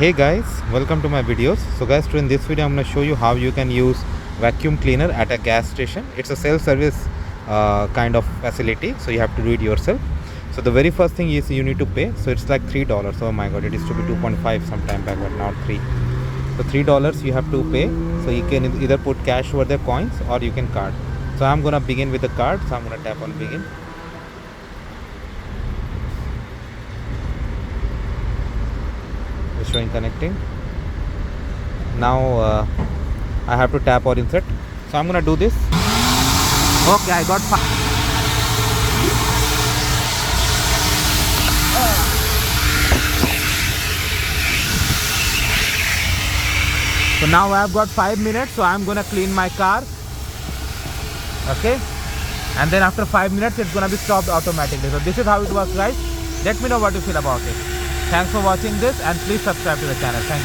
Hey guys, welcome to my videos. So guys, today in this video I'm going to show you how you can use vacuum cleaner at a gas station. It's a self-service kind of facility, so you have to do it yourself. So the very first thing is you need to pay. So it's like $3. Oh my god, it used to be 2.5 sometime back, but now 3. So $3 you have to pay. So you can either put cash over the coins or you can card. So I'm gonna begin with the card. So I'm gonna tap on begin. It's showing connecting. Now I have to tap or insert. So I'm gonna do this. Okay, I got 5. So now I have got 5 minutes, so I'm gonna clean my car. Okay, and then after 5 minutes it's gonna be stopped automatically. So this is how it works, guys. Let me know what you feel about it. Thanks for watching this, and please subscribe to the channel. Thank you.